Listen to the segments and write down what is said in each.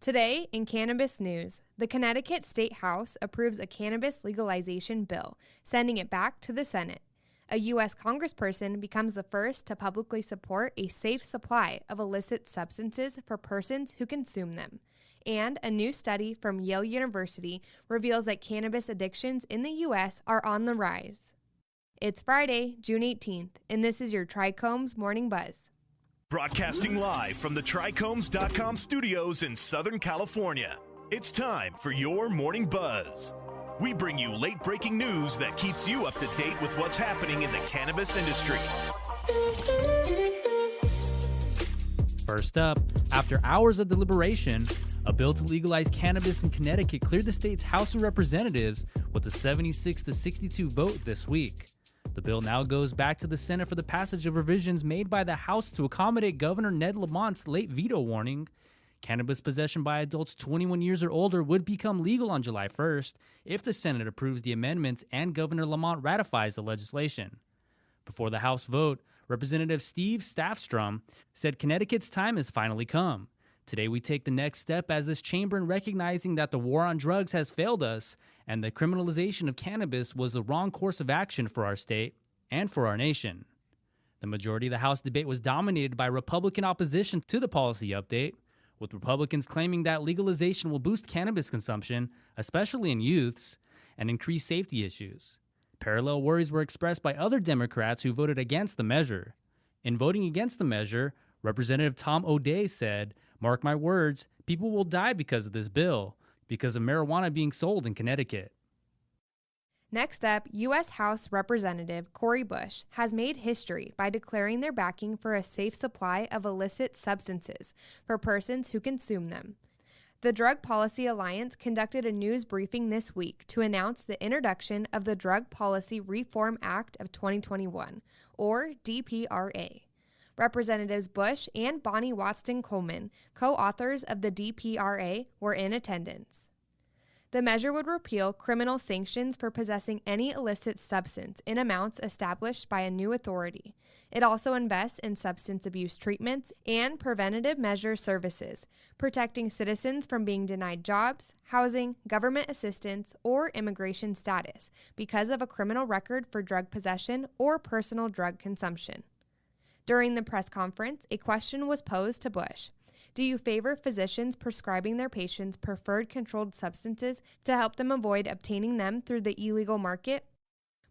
Today, in cannabis news, the Connecticut State House approves a cannabis legalization bill, sending it back to the Senate. A U.S. Congressperson becomes the first to publicly support a safe supply of illicit substances for persons who consume them. And a new study from Yale University reveals that cannabis addictions in the U.S. are on the rise. It's Friday, June 18th, and this is your TRICHOMES Morning Buzz. Broadcasting live from the TRICHOMES.com studios in Southern California. It's time for your Morning Buzz. We bring you late-breaking news that keeps you up to date with what's happening in the cannabis industry. First up, after hours of deliberation, a bill to legalize cannabis in Connecticut cleared the state's House of Representatives with a 76-62 vote this week. The bill now goes back to the Senate for the passage of revisions made by the House to accommodate Governor Ned Lamont's late veto warning. Cannabis possession by adults 21 years or older would become legal on July 1st if the Senate approves the amendments and Governor Lamont ratifies the legislation. Before the House vote, Representative Steve Staffstrom said Connecticut's time has finally come. Today we take the next step as this chamber in recognizing that the war on drugs has failed us and the criminalization of cannabis was the wrong course of action for our state and for our nation. The majority of the House debate was dominated by Republican opposition to the policy update, with Republicans claiming that legalization will boost cannabis consumption, especially in youths, and increase safety issues. Parallel worries were expressed by other Democrats who voted against the measure. In voting against the measure, Representative Tom O'Day said, "Mark my words, people will die because of this bill, because of marijuana being sold in Connecticut." Next up, U.S. House Representative Cori Bush has made history by declaring their backing for a safe supply of illicit substances for persons who consume them. The Drug Policy Alliance conducted a news briefing this week to announce the introduction of the Drug Policy Reform Act of 2021, or DPRA. Representatives Bush and Bonnie Watson Coleman, co-authors of the DPRA, were in attendance. The measure would repeal criminal sanctions for possessing any illicit substance in amounts established by a new authority. It also invests in substance abuse treatments and preventative measure services, protecting citizens from being denied jobs, housing, government assistance, or immigration status because of a criminal record for drug possession or personal drug consumption. During the press conference, a question was posed to Bush. Do you favor physicians prescribing their patients preferred controlled substances to help them avoid obtaining them through the illegal market?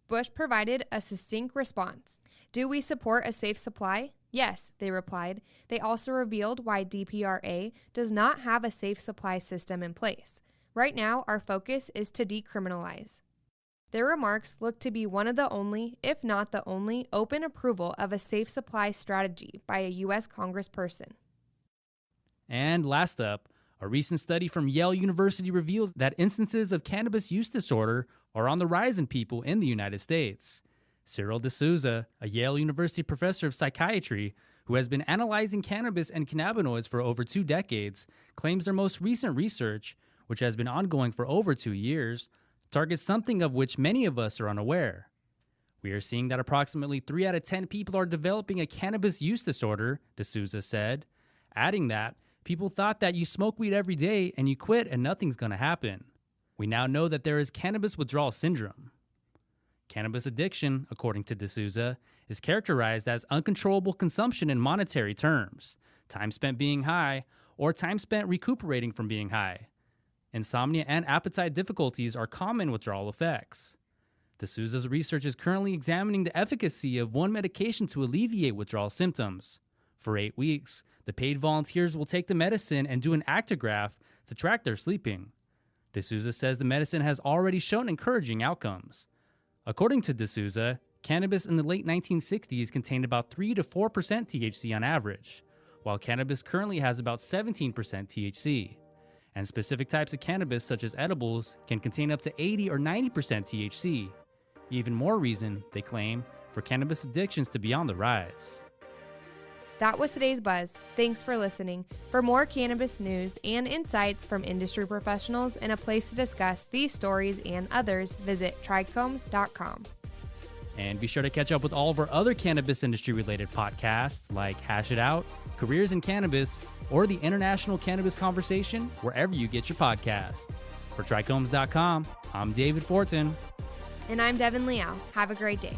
Bush provided a succinct response. Do we support a safe supply? Yes, they replied. They also revealed why DPRA does not have a safe supply system in place. Right now, our focus is to decriminalize. Their remarks look to be one of the only, if not the only, open approval of a safe supply strategy by a U.S. Congressperson. And last up, a recent study from Yale University reveals that instances of cannabis use disorder are on the rise in people in the United States. Cyril D'Souza, a Yale University professor of psychiatry who has been analyzing cannabis and cannabinoids for over 2 decades, claims their most recent research, which has been ongoing for over 2 years, targets something of which many of us are unaware. We are seeing that approximately 3 out of 10 people are developing a cannabis use disorder, D'Souza said, adding that people thought that you smoke weed every day and you quit and nothing's going to happen. We now know that there is cannabis withdrawal syndrome. Cannabis addiction, according to D'Souza, is characterized as uncontrollable consumption in monetary terms, time spent being high, or time spent recuperating from being high. Insomnia and appetite difficulties are common withdrawal effects. D'Souza's research is currently examining the efficacy of one medication to alleviate withdrawal symptoms. For 8 weeks, the paid volunteers will take the medicine and do an actigraph to track their sleeping. D'Souza says the medicine has already shown encouraging outcomes. According to D'Souza, cannabis in the late 1960s contained about 3 to 4% THC on average, while cannabis currently has about 17% THC. And specific types of cannabis, such as edibles, can contain up to 80 or 90% THC. Even more reason, they claim, for cannabis addictions to be on the rise. That was today's Buzz. Thanks for listening. For more cannabis news and insights from industry professionals and a place to discuss these stories and others, visit trichomes.com. And be sure to catch up with all of our other cannabis industry-related podcasts like Hash It Out, Careers in Cannabis, or the international cannabis conversation wherever you get your podcasts. For TRICHOMES.com, I'm David Fortin. And I'm Devin Liao. Have a great day.